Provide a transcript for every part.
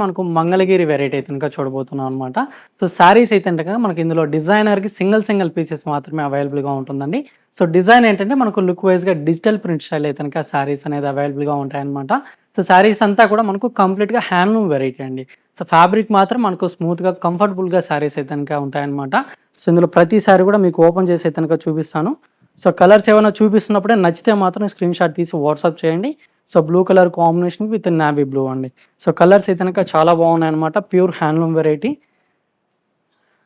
మనకు మంగళగిరి వెరైటీ అయితే కనుక చూడబోతున్నాం అనమాట. సో శారీస్ అయితే కనుక మనకి ఇందులో డిజైనర్‌కి సింగిల్ పీసెస్ మాత్రమే అవైలబుల్‌గా ఉంటుందండి. సో డిజైన్ ఏంటంటే మనకు లుక్ వైస్‌గా డిజిటల్ ప్రింట్ స్టైల్ అయితే కనుక శారీస్ అనేది అవైలబుల్‌గా ఉంటాయన్నమాట. సో శారీస్ అంతా కూడా మనకు కంప్లీట్‌గా హ్యాండ్లూమ్ వెరైటీ అండి. సో ఫ్యాబ్రిక్ మాత్రం మనకు స్మూత్‌గా, కంఫర్టబుల్‌గా శారీస్ అయితే కనుక ఉంటాయన్నమాట. సో ఇందులో ప్రతి శారీ కూడా మీకు ఓపెన్ చేసి అయితే కనుక చూపిస్తాను. సో కలర్స్ ఏమైనా చూపిస్తున్నప్పుడే నచ్చితే మాత్రం స్క్రీన్‌షాట్ తీసి వాట్సాప్ చేయండి. So blue colour combination with navy blue అండి. సో కలర్స్ అయితే కనుక చాలా బాగున్నాయన్నమాట. Pure handloom variety.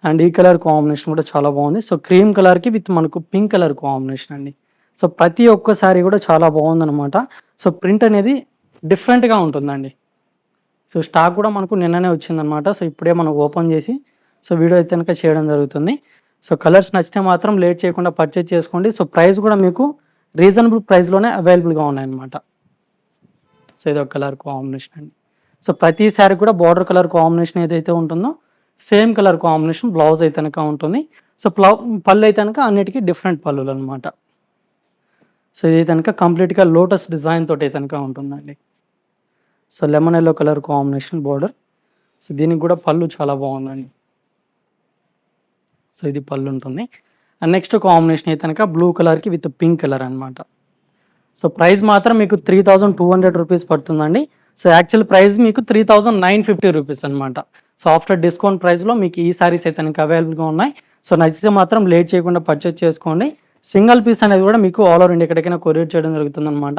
అండ్ ఈ కలర్ కాంబినేషన్ కూడా చాలా బాగుంది. సో క్రీమ్ కలర్‌కి విత్ మనకు పింక్ కలర్ కాంబినేషన్ అండి. సో ప్రతి ఒక్క సారీ కూడా చాలా బాగుందన్నమాట. సో ప్రింట్ అనేది డిఫరెంట్‌గా ఉంటుందండి. సో స్టాక్ కూడా మనకు నిన్ననే వచ్చిందనమాట. సో ఇప్పుడే మనం ఓపెన్ చేసి సో వీడియో అయితే కనుక చేయడం జరుగుతుంది. సో కలర్స్ నచ్చితే మాత్రం లేట్ చేయకుండా పర్చేజ్ చేసుకోండి. సో ప్రైస్ కూడా మీకు రీజనబుల్ ప్రైస్‌లోనే అవైలబుల్‌గా ఉన్నాయన్నమాట. సో ఇదొక కలర్ కాంబినేషన్ అండి. సో ప్రతి శారీ కూడా బార్డర్ కలర్ కాంబినేషన్ ఏదైతే ఉంటుందో సేమ్ కలర్ కాంబినేషన్ బ్లౌజ్ అయితే కనుక ఉంటుంది. సో పళ్ళు అయితే కనుక అన్నిటికీ డిఫరెంట్ పళ్ళులు అనమాట. సో ఇది కనుక కంప్లీట్‌గా లోటస్ డిజైన్ తోటి అయితే కనుక ఉంటుందండి. So lemon yellow colour combination border. So దీనికి కూడా పళ్ళు చాలా బాగుందండి. సో ఇది పళ్ళు ఉంటుంది. అండ్ నెక్స్ట్ కాంబినేషన్ అయితే కనుక బ్లూ కలర్‌కి విత్ పింక్ కలర్ అనమాట. సో ప్రైస్ మాత్రం మీకు 3200 రూపీస్ పడుతుందండి. సో యాక్చువల్ ప్రైస్ మీకు 3950 రూపీస్ అనమాట. సో ఆఫ్టర్ డిస్కౌంట్ ప్రైస్‌లో మీకు ఈ సారీస్ అయితే కనుక అవైలబుల్‌గా ఉన్నాయి. సో నచ్చితే మాత్రం లేట్ చేయకుండా పర్చేజ్ చేసుకోండి. సింగిల్ పీస్ అనేది కూడా మీకు ఆల్ ఓవర్ ఇండియా ఎక్కడికైనా కొరియర్ చేయడం జరుగుతుందనమాట.